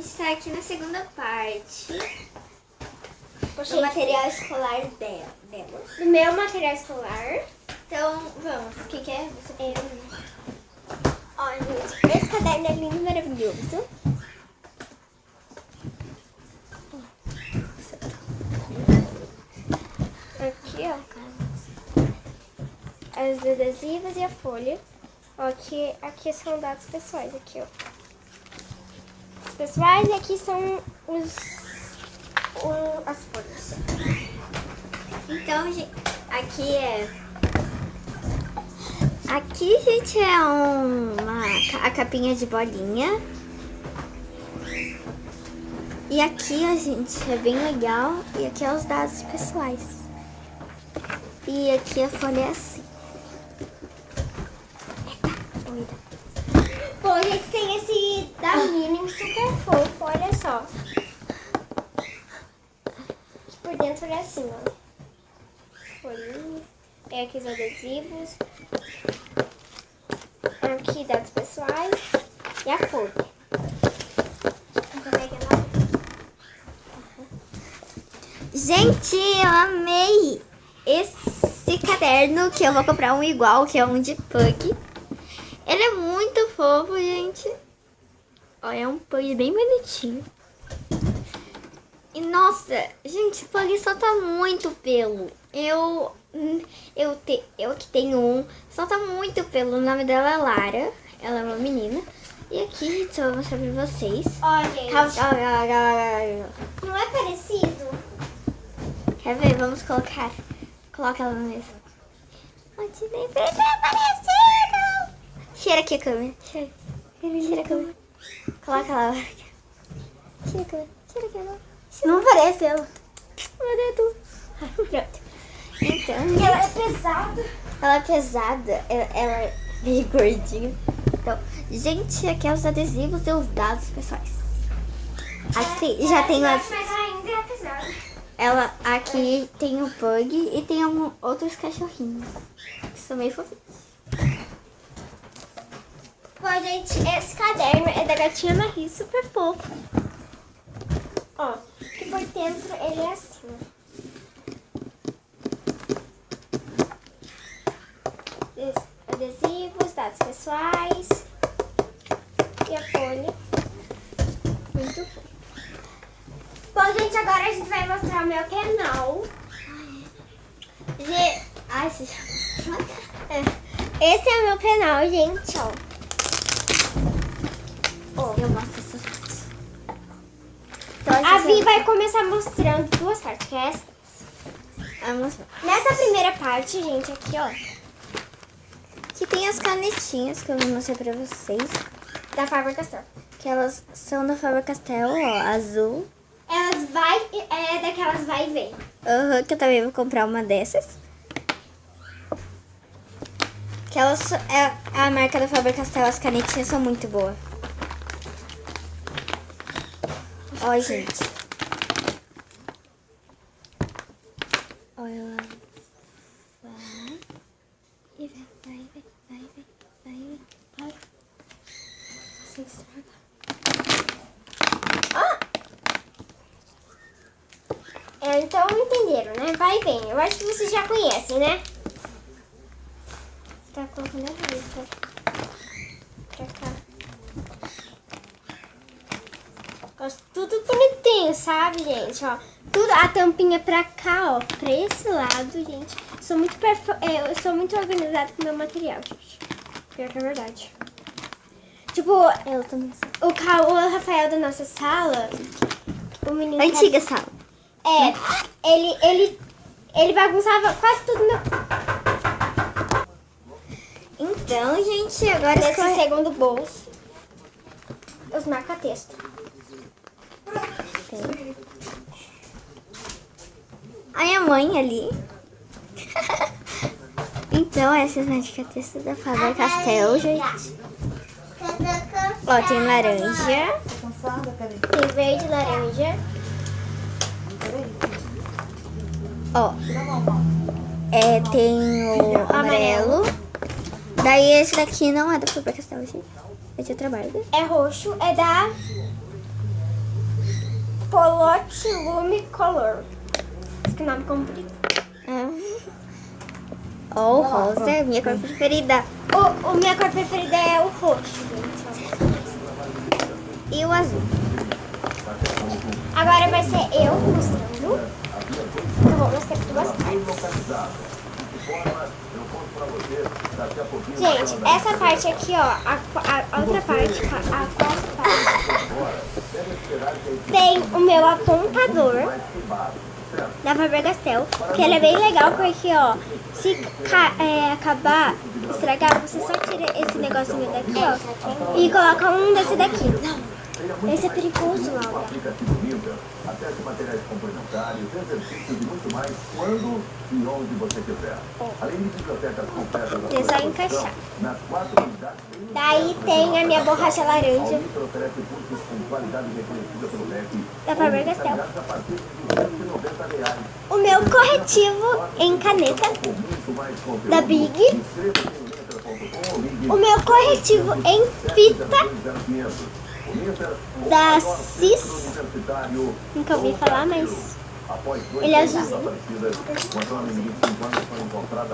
gente tá aqui na segunda parte Poxa, do material escolar dela. Do meu material escolar. Então, vamos. O que é? Você Ó, gente, esse caderno é lindo e maravilhoso. Aqui, ó. As adesivas e a folha. Ó, aqui são dados pessoais, aqui, ó. Os pessoais e aqui são as folhas. Então, gente, aqui, gente, é a capinha de bolinha. E aqui, ó, gente, é bem legal. E aqui é os dados pessoais. E aqui a folha é assim. Bom, a gente tem esse da Minnie super fofo, olha só. Por dentro é assim, ó. Folhinha. Tem aqui os adesivos. Aqui dados pessoais. E a folha. Gente, eu amei esse caderno, que eu vou comprar um igual, que é um de pug. Ele é muito fofo, gente. Ó, é um pug bem bonitinho. E nossa, gente, pug solta muito pelo. Eu que tenho um, solta muito pelo. O nome dela é Lara. Ela é uma menina. E aqui, gente, eu vou mostrar pra vocês. Ó, gente. Não é parecido? Quer ver? Vamos colocar. Coloca ela na mesa. Onde nem parece parecido. Cheira aqui a câmera. Cheira a câmera. Coloca ela. Cheira a câmera. Cheira a câmera. Não parece ela. Meu Deus. Pronto. Então, E ela é pesada. ela é pesada. Ela é meio gordinha. Então, gente, aqui é os adesivos e os dados pessoais. Aqui já tem Mas ainda é pesada. ela aqui tem o pug e tem outros cachorrinhos. Que são meio fofinhos. Bom, gente, esse caderno é da gatinha Marie, super fofo. Ó, que por dentro ele é assim, ó. Adesivos, dados pessoais e a folha. Muito fofo. Bom, gente, agora a gente vai mostrar o meu canal. Esse é o meu canal, gente, ó. Eu mostro essas partes. Então, A Vi vai começar mostrando duas partes, que é essa. Vamos ver. Nessa primeira parte, gente, aqui, ó, Aqui tem as canetinhas que eu vou mostrar pra vocês. da Faber-Castell. Que elas são da Faber-Castell, ó, azul. É daquelas vai e vem. Aham, que eu também vou comprar uma dessas. Que elas, a marca da Faber-Castell, as canetinhas são muito boas. Ó, gente. Ó, ela vai. E vai. Sem estragar. Então entenderam, né? Vai e vem. Eu acho que vocês já conhecem, né? Tá colocando a lista pra cá. Gosto tudo bonitinho, sabe, gente? Ó, tudo, a tampinha pra cá, ó, pra esse lado, gente. Eu sou muito organizada com o meu material, gente. Pior que é verdade. Tipo, Eu também sou. o Rafael da nossa sala, o menino... Antiga sala. Ele bagunçava quase tudo meu... Então, gente, agora Nesse segundo bolso, os marca-texto. a minha mãe ali. Então, essas marca-texto da Faber-Castell, gente. Ó, tem laranja. Tem verde, laranja. Ó, tem o amarelo. Daí esse daqui não é da Faber-Castell, gente. É de outra marca. É roxo, é da Polote Lume Color. Que nome comprido. O rosa, minha cor preferida. Minha cor preferida é o roxo, gente. E o azul. Agora vai ser eu mostrando. Eu vou mostrar duas partes. Gente, essa parte aqui, ó, a outra parte, a quarta parte, tem o meu apontador da Faber-Castell, que ele é bem legal porque, ó, se acabar, estragar, você só tira esse negocinho daqui, ó, e coloca um desse daqui. Esse é perigoso, Laura. Acesse materiais complementares, exercícios e muito mais quando e onde você quiser. Além de bibliotecas completas, deixa eu encaixar. nas 4 unidades. Daí tem a minha borracha laranja Oferece cursos com qualidade reconhecida pelo MEC. da Faber-Castell. A partir de R$290. O meu corretivo em caneta da Big. O meu corretivo em fita da CIS. Nunca ouvi falar, mas ele é azulzinho.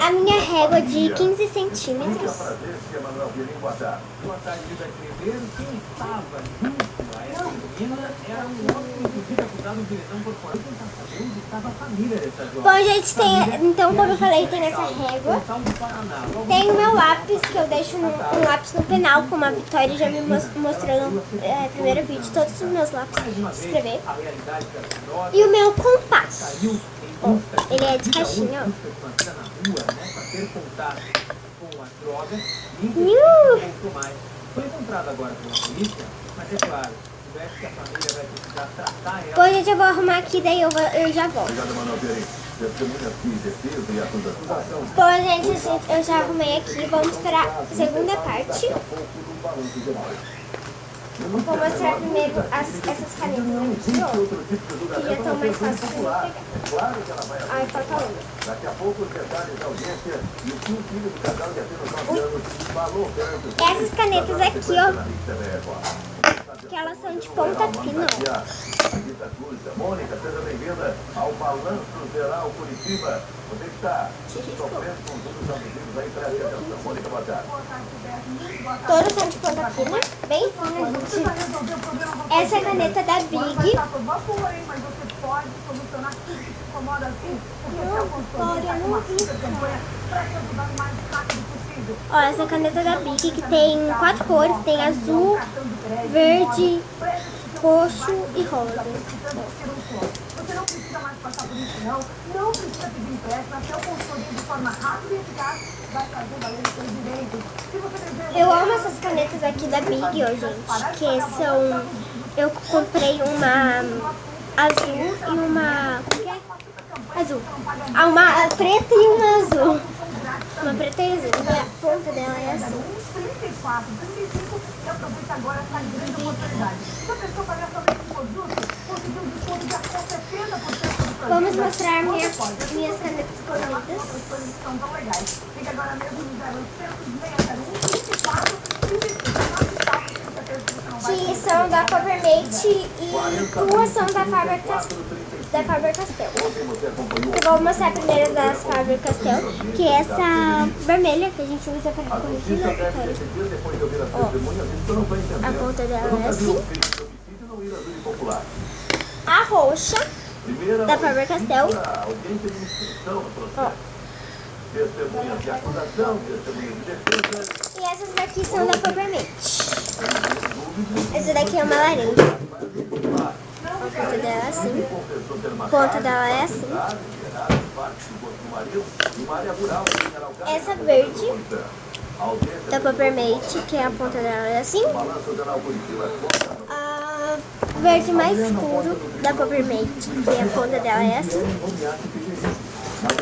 A minha régua de 15 centímetros. Bom, gente, então, como eu falei, tem essa régua. Tem o meu lápis, que eu deixo um lápis no penal, como a Vitória já me mostrou no primeiro vídeo, todos os meus lápis de escrever. E o meu compasso. Ó, ele é de caixinha, ó. Foi encontrado agora pela polícia, mas é claro, que a família vai precisar tratar ela. Bom, gente, eu vou arrumar aqui, daí eu já volto. Bom, gente, eu já arrumei aqui. Vamos para a segunda parte. Vou mostrar primeiro essas canetas aqui, ó, que já estão mais fáceis de pegar. Ai, falta uma. Daqui a pouco os detalhes da audiência e o que o filho do casal de apenas 9 anos falou perante Essas canetas aqui, ó, que elas são de ponta fina, ó. Mônica, seja bem-vinda ao Balanço Geral Curitiba. Você que está sofrendo com os abusivos aí, preste atenção. Mônica, boa tarde. Todas são de ponta fina, bem fina, gente. Essa é a caneta da Big. Ó, essa caneta da Big que tem 4 cores, tem azul, verde, roxo e rosa. Você não precisa mais passar por isso, não precisa pedir empréstimo, até o consultoria de forma rápida e eficaz vai fazer valer os seus direitos. Se você deseja... Eu amo essas canetas aqui da Big, ó, gente, que são... Eu comprei uma azul e uma... O que é? Azul. Ah, uma preta e uma azul. Uma preta e azul. E a ponta dela é assim. 34, 35, e aproveita agora essa grande oportunidade. Se a pessoa pagar somente um produto, conseguiu um desconto de até 70% do produto. Vamos mostrar minhas canetas coloridas. São tão legais. Fica agora mesmo no 0800 601 24 Que são da Fabermate e 2 são da Faber-Castell. Eu vou mostrar primeiro das Faber-Castell, que é essa vermelha que a gente usa para corrigir na Vitória. Ó, a ponta dela é assim. A roxa da Faber-Castell. Ó. E essas daqui são da Fabermate. Essa daqui é uma laranja. A ponta dela é assim. A ponta dela é assim. Essa verde da Fabermate, que a ponta dela é assim. A verde mais escuro da Fabermate, que a ponta dela é assim.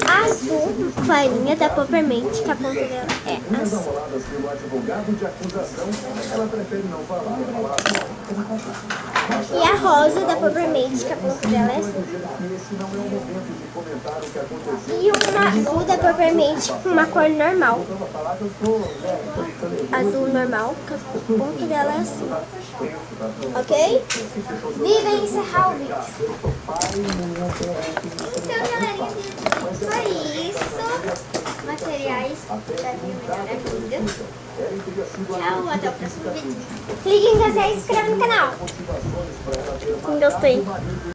azul clarinha da Peppermint, que a ponta dela é azul. O advogado de acusação, ela prefere não falar. E a rosa da Peppermint, que a ponta dela é assim. Esse não é o momento de comentar o que aconteceu. E uma azul da Peppermint com uma cor normal. Azul normal, que a ponta dela é assim. Ok? Viva encerrar o vídeo. Então, galerinha, foi isso. Materiais da minha melhor amiga. Tchau, até o próximo vídeo. Clique em gostei e se inscreva no canal. Gostei.